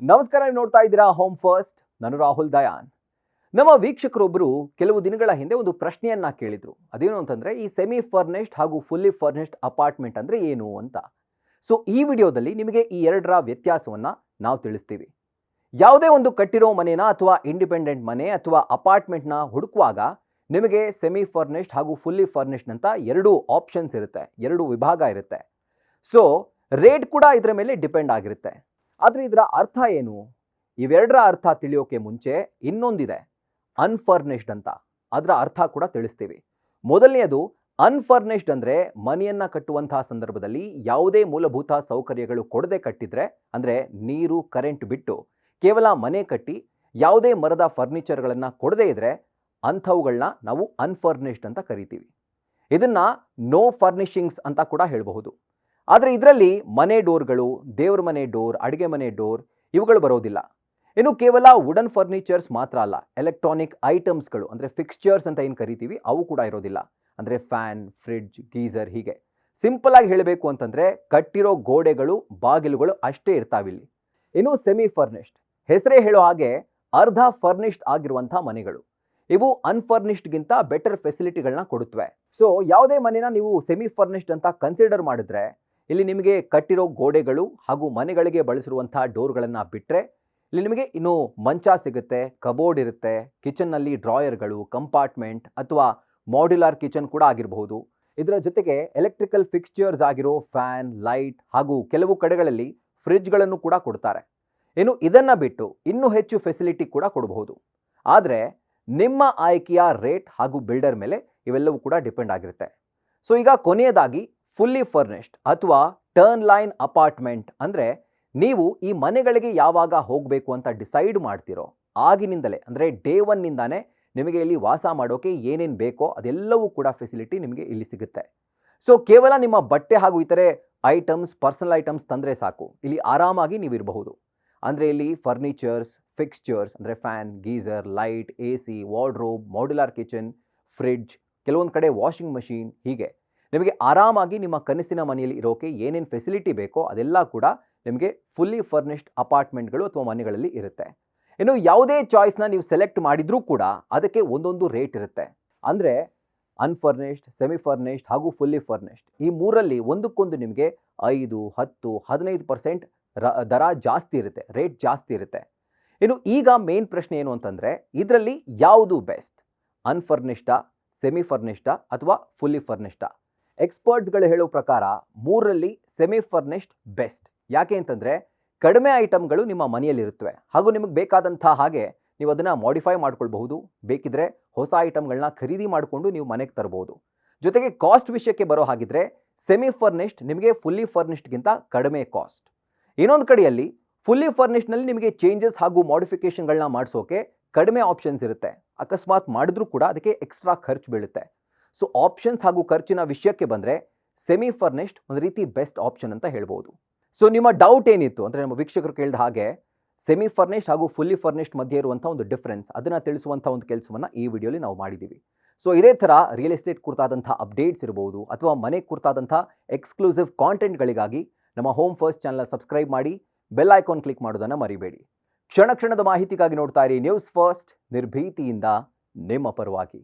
ನಮಸ್ಕಾರ, ನೀವು ನೋಡ್ತಾ ಇದ್ದೀರಾ ಹೋಮ್ ಫಸ್ಟ್. ನಾನು ರಾಹುಲ್ ದಯಾನ್. ನಮ್ಮ ವೀಕ್ಷಕರೊಬ್ಬರು ಕೆಲವು ದಿನಗಳ ಹಿಂದೆ ಒಂದು ಪ್ರಶ್ನೆಯನ್ನ ಕೇಳಿದ್ರು. ಅದೇನು ಅಂತಂದ್ರೆ, ಈ ಸೆಮಿ ಫರ್ನಿಶ್ಡ್ ಹಾಗೂ ಫುಲ್ಲಿ ಫರ್ನಿಶ್ಡ್ ಅಪಾರ್ಟ್ಮೆಂಟ್ ಅಂದ್ರೆ ಏನು ಅಂತ. ಸೊ ಈ ವಿಡಿಯೋದಲ್ಲಿ ನಿಮಗೆ ಈ ಎರಡರ ವ್ಯತ್ಯಾಸವನ್ನ ನಾವು ತಿಳಿಸ್ತೀವಿ. ಯಾವುದೇ ಒಂದು ಕಟ್ಟಿರೋ ಮನೆನ ಅಥವಾ ಇಂಡಿಪೆಂಡೆಂಟ್ ಮನೆ ಅಥವಾ ಅಪಾರ್ಟ್ಮೆಂಟ್ನ ಹುಡುಕುವಾಗ ನಿಮಗೆ ಸೆಮಿ ಫರ್ನಿಶ್ಡ್ ಹಾಗೂ ಫುಲ್ಲಿ ಫರ್ನಿಶ್ಡ್ ಅಂತ ಎರಡು ಆಪ್ಷನ್ಸ್ ಇರುತ್ತೆ, ಎರಡು ವಿಭಾಗ ಇರುತ್ತೆ. ಸೊ ರೇಟ್ ಕೂಡ ಇದರ ಮೇಲೆ ಡಿಪೆಂಡ್ ಆಗಿರುತ್ತೆ. ಆದರೆ ಇದರ ಅರ್ಥ ಏನು? ಇವೆರಡರ ಅರ್ಥ ತಿಳಿಯೋಕೆ ಮುಂಚೆ ಇನ್ನೊಂದಿದೆ, ಅನ್ಫರ್ನಿಶ್ಡ್ ಅಂತ. ಅದರ ಅರ್ಥ ಕೂಡ ತಿಳಿಸ್ತೀವಿ. ಮೊದಲನೆಯದು ಅನ್ಫರ್ನಿಶ್ಡ್ ಅಂದರೆ ಮನೆಯನ್ನು ಕಟ್ಟುವಂತಹ ಸಂದರ್ಭದಲ್ಲಿ ಯಾವುದೇ ಮೂಲಭೂತ ಸೌಕರ್ಯಗಳು ಕೊಡದೆ ಕಟ್ಟಿದ್ರೆ, ಅಂದರೆ ನೀರು ಕರೆಂಟ್ ಬಿಟ್ಟು ಕೇವಲ ಮನೆ ಕಟ್ಟಿ ಯಾವುದೇ ಮರದ ಫರ್ನಿಚರ್ಗಳನ್ನು ಕೊಡದೇ ಇದ್ರೆ ಅಂಥವುಗಳನ್ನ ನಾವು ಅನ್ಫರ್ನಿಶ್ಡ್ ಅಂತ ಕರಿತೀವಿ. ಇದನ್ನು ನೋ ಫರ್ನಿಶಿಂಗ್ಸ್ ಅಂತ ಕೂಡ ಹೇಳಬಹುದು. ಆದರೆ ಇದರಲ್ಲಿ ಮನೆ ಡೋರ್ಗಳು, ದೇವ್ರ ಮನೆ ಡೋರ್, ಅಡುಗೆ ಮನೆ ಡೋರ್ ಇವುಗಳು ಬರೋದಿಲ್ಲ. ಇನ್ನು ಕೇವಲ ವುಡನ್ ಫರ್ನಿಚರ್ಸ್ ಮಾತ್ರ ಅಲ್ಲ, ಎಲೆಕ್ಟ್ರಾನಿಕ್ ಐಟಮ್ಸ್ಗಳು ಅಂದರೆ ಫಿಕ್ಸ್ಚರ್ಸ್ ಅಂತ ಏನು ಕರಿತೀವಿ ಅವು ಕೂಡ ಇರೋದಿಲ್ಲ. ಅಂದರೆ ಫ್ಯಾನ್, ಫ್ರಿಡ್ಜ್, ಗೀಸರ್ ಹೀಗೆ. ಸಿಂಪಲ್ ಆಗಿ ಹೇಳಬೇಕು ಅಂತಂದರೆ ಕಟ್ಟಿರೋ ಗೋಡೆಗಳು, ಬಾಗಿಲುಗಳು ಅಷ್ಟೇ ಇರ್ತಾವಿಲ್ಲಿ. ಇನ್ನು ಸೆಮಿ ಫರ್ನಿಶ್ಡ್ ಹೆಸರೇ ಹೇಳೋ ಹಾಗೆ ಅರ್ಧ ಫರ್ನಿಶ್ಡ್ ಆಗಿರುವಂಥ ಮನೆಗಳು. ಇವು ಅನ್ಫರ್ನಿಶ್ಡ್ಗಿಂತ ಬೆಟರ್ ಫೆಸಿಲಿಟಿಗಳನ್ನ ಕೊಡುತ್ತವೆ. ಸೊ ಯಾವುದೇ ಮನೆನ ನೀವು ಸೆಮಿ ಫರ್ನಿಶ್ಡ್ ಅಂತ ಕನ್ಸಿಡರ್ ಮಾಡಿದ್ರೆ ಇಲ್ಲಿ ನಿಮಗೆ ಕಟ್ಟಿರೋ ಗೋಡೆಗಳು ಹಾಗೂ ಮನೆಗಳಿಗೆ ಬಳಸಿರುವಂಥ ಡೋರ್ಗಳನ್ನು ಬಿಟ್ಟರೆ ಇಲ್ಲಿ ನಿಮಗೆ ಇನ್ನೂ ಮಂಚ ಸಿಗುತ್ತೆ, ಕಬೋರ್ಡ್ ಇರುತ್ತೆ, ಕಿಚನ್ನಲ್ಲಿ ಡ್ರಾಯರ್ಗಳು, ಕಂಪಾರ್ಟ್ಮೆಂಟ್ ಅಥವಾ ಮಾಡ್ಯುಲರ್ ಕಿಚನ್ ಕೂಡ ಆಗಿರಬಹುದು. ಇದರ ಜೊತೆಗೆ ಎಲೆಕ್ಟ್ರಿಕಲ್ ಫಿಕ್ಸ್ಚರ್ಸ್ ಆಗಿರೋ ಫ್ಯಾನ್, ಲೈಟ್ ಹಾಗೂ ಕೆಲವು ಕಡೆಗಳಲ್ಲಿ ಫ್ರಿಡ್ಜ್ಗಳನ್ನು ಕೂಡ ಕೊಡ್ತಾರೆ. ಇನ್ನು ಇದನ್ನು ಬಿಟ್ಟು ಇನ್ನೂ ಹೆಚ್ಚು ಫೆಸಿಲಿಟಿ ಕೂಡ ಕೊಡಬಹುದು. ಆದರೆ ನಿಮ್ಮ ಆಯ್ಕೆಯ ರೇಟ್ ಹಾಗೂ ಬಿಲ್ಡರ್ ಮೇಲೆ ಇವೆಲ್ಲವೂ ಕೂಡ ಡಿಪೆಂಡ್ ಆಗಿರುತ್ತೆ. ಸೊ ಈಗ ಕೊನೆಯದಾಗಿ ಫುಲ್ಲಿ ಫರ್ನಿಶ್ಡ್ ಅಥವಾ ಟರ್ನ್ ಲೈನ್ ಅಪಾರ್ಟ್ಮೆಂಟ್ ಅಂದರೆ ನೀವು ಈ ಮನೆಗಳಿಗೆ ಯಾವಾಗ ಹೋಗಬೇಕು ಅಂತ ಡಿಸೈಡ್ ಮಾಡ್ತೀರೋ ಆಗಿನಿಂದಲೇ, ಅಂದರೆ ಡೇ ಒನ್ನಿಂದಾನೇ ನಿಮಗೆ ಇಲ್ಲಿ ವಾಸ ಮಾಡೋಕೆ ಏನೇನು ಬೇಕೋ ಅದೆಲ್ಲವೂ ಕೂಡ ಫೆಸಿಲಿಟಿ ನಿಮಗೆ ಇಲ್ಲಿ ಸಿಗುತ್ತೆ. ಸೊ ಕೇವಲ ನಿಮ್ಮ ಬಟ್ಟೆ ಹಾಗೂ ಇತರೆ ಐಟಮ್ಸ್, ಪರ್ಸನಲ್ ಐಟಮ್ಸ್ ತಂದರೆ ಸಾಕು, ಇಲ್ಲಿ ಆರಾಮಾಗಿ ನೀವು ಇರಬಹುದು. ಅಂದರೆ ಇಲ್ಲಿ ಫರ್ನಿಚರ್ಸ್, ಫಿಕ್ಸ್ಚರ್ಸ್ ಅಂದರೆ fan, geyser, light, AC, wardrobe, modular kitchen, fridge, ಕೆಲವೊಂದು ಕಡೆ ವಾಷಿಂಗ್ ಮಷೀನ್ ಹೀಗೆ ನಿಮಗೆ ಆರಾಮಾಗಿ ನಿಮ್ಮ ಕನಸಿನ ಮನೆಯಲ್ಲಿ ಇರೋಕೆ ಏನೇನು ಫೆಸಿಲಿಟಿ ಬೇಕೋ ಅದೆಲ್ಲ ಕೂಡ ನಿಮಗೆ ಫುಲ್ಲಿ ಫರ್ನಿಶ್ಡ್ ಅಪಾರ್ಟ್ಮೆಂಟ್ಗಳು ಅಥವಾ ಮನೆಗಳಲ್ಲಿ ಇರುತ್ತೆ. ಇನ್ನು ಯಾವುದೇ ಚಾಯ್ಸ್ನ ನೀವು ಸೆಲೆಕ್ಟ್ ಮಾಡಿದರೂ ಕೂಡ ಅದಕ್ಕೆ ಒಂದೊಂದು ರೇಟ್ ಇರುತ್ತೆ. ಅಂದರೆ ಅನ್ಫರ್ನಿಶ್ಡ್, ಸೆಮಿ ಫರ್ನಿಶ್ಡ್ ಹಾಗೂ ಫುಲ್ಲಿ ಫರ್ನಿಶ್ಡ್ ಈ ಮೂರಲ್ಲಿ ಒಂದಕ್ಕೊಂದು ನಿಮಗೆ 5, 10, 15% ದರ ಜಾಸ್ತಿ ಇರುತ್ತೆ, ರೇಟ್ ಜಾಸ್ತಿ ಇರುತ್ತೆ. ಇನ್ನು ಈಗ ಮೇನ್ ಪ್ರಶ್ನೆ ಏನು ಅಂತಂದರೆ, ಇದರಲ್ಲಿ ಯಾವುದು ಬೆಸ್ಟ್? ಅನ್ಫರ್ನಿಶ್ಡಾ, ಸೆಮಿ ಫರ್ನಿಶ್ಡಾ ಅಥವಾ ಫುಲ್ಲಿ ಫರ್ನಿಶ್ಡಾ? ಎಕ್ಸ್ಪರ್ಟ್ಸ್ಗಳು ಹೇಳೋ ಪ್ರಕಾರ ಮೂರರಲ್ಲಿ ಸೆಮಿ ಫರ್ನಿಶ್ಡ್ ಬೆಸ್ಟ್. ಯಾಕೆ ಅಂತಂದರೆ ಕಡಿಮೆ ಐಟಮ್ಗಳು ನಿಮ್ಮ ಮನೆಯಲ್ಲಿರುತ್ತವೆ ಹಾಗೂ ನಿಮಗೆ ಬೇಕಾದಂಥ ಹಾಗೆ ನೀವು ಅದನ್ನು ಮಾಡಿಫೈ ಮಾಡ್ಕೊಳ್ಬಹುದು. ಬೇಕಿದ್ರೆ ಹೊಸ ಐಟಮ್ಗಳನ್ನ ಖರೀದಿ ಮಾಡಿಕೊಂಡು ನೀವು ಮನೆಗೆ ತರಬಹುದು. ಜೊತೆಗೆ ಕಾಸ್ಟ್ ವಿಷಯಕ್ಕೆ ಬರೋ ಹಾಗಿದ್ರೆ ಸೆಮಿ ಫರ್ನಿಶ್ಡ್ ನಿಮಗೆ ಫುಲ್ಲಿ ಫರ್ನಿಶ್ಡ್ಗಿಂತ ಕಡಿಮೆ ಕಾಸ್ಟ್. ಇನ್ನೊಂದು ಕಡೆಯಲ್ಲಿ ಫುಲ್ಲಿ ಫರ್ನಿಶ್ಡ್ನಲ್ಲಿ ನಿಮಗೆ ಚೇಂಜಸ್ ಹಾಗೂ ಮಾಡಿಫಿಕೇಷನ್ಗಳನ್ನ ಮಾಡಿಸೋಕೆ ಕಡಿಮೆ ಆಪ್ಷನ್ಸ್ ಇರುತ್ತೆ. ಅಕಸ್ಮಾತ್ ಮಾಡಿದ್ರೂ ಕೂಡ ಅದಕ್ಕೆ ಎಕ್ಸ್ಟ್ರಾ ಖರ್ಚು ಬೀಳುತ್ತೆ. ಸೊ ಆಪ್ಷನ್ಸ್ ಹಾಗೂ ಖರ್ಚಿನ ವಿಷಯಕ್ಕೆ ಬಂದರೆ ಸೆಮಿ ಫರ್ನಿಶ್ಡ್ ಒಂದು ರೀತಿ ಬೆಸ್ಟ್ ಆಪ್ಷನ್ ಅಂತ ಹೇಳ್ಬೋದು. ಸೊ ನಿಮ್ಮ ಡೌಟ್ ಏನಿತ್ತು ಅಂದರೆ, ನಮ್ಮ ವೀಕ್ಷಕರು ಕೇಳಿದ ಹಾಗೆ ಸೆಮಿ ಫರ್ನಿಶ್ಡ್ ಹಾಗೂ ಫುಲ್ಲಿ ಫರ್ನಿಶ್ಡ್ ಮಧ್ಯೆ ಇರುವಂಥ ಒಂದು ಡಿಫ್ರೆನ್ಸ್ ಅದನ್ನು ತಿಳಿಸುವಂಥ ಒಂದು ಕೆಲಸವನ್ನು ಈ ವಿಡಿಯೋಲಿ ನಾವು ಮಾಡಿದ್ದೀವಿ. ಸೊ ಇದೇ ಥರ ರಿಯಲ್ ಎಸ್ಟೇಟ್ ಕುರಿತಾದಂಥ ಅಪ್ಡೇಟ್ಸ್ ಇರ್ಬೋದು ಅಥವಾ ಮನೆ ಕುರಿತಾದಂಥ ಎಕ್ಸ್ಕ್ಲೂಸಿವ್ ಕಾಂಟೆಂಟ್ಗಳಿಗಾಗಿ ನಮ್ಮ ಹೋಮ್ ಫಸ್ಟ್ ಚಾನಲ್ ಸಬ್ಸ್ಕ್ರೈಬ್ ಮಾಡಿ, ಬೆಲ್ ಐಕಾನ್ ಕ್ಲಿಕ್ ಮಾಡೋದನ್ನು ಮರಿಬೇಡಿ. ಕ್ಷಣ ಕ್ಷಣದ ಮಾಹಿತಿಗಾಗಿ ನೋಡ್ತಾ ಇರಿ ನ್ಯೂಸ್ ಫಸ್ಟ್, ನಿರ್ಭೀತಿಯಿಂದ ನಿಮ್ಮ ಪರವಾಗಿ.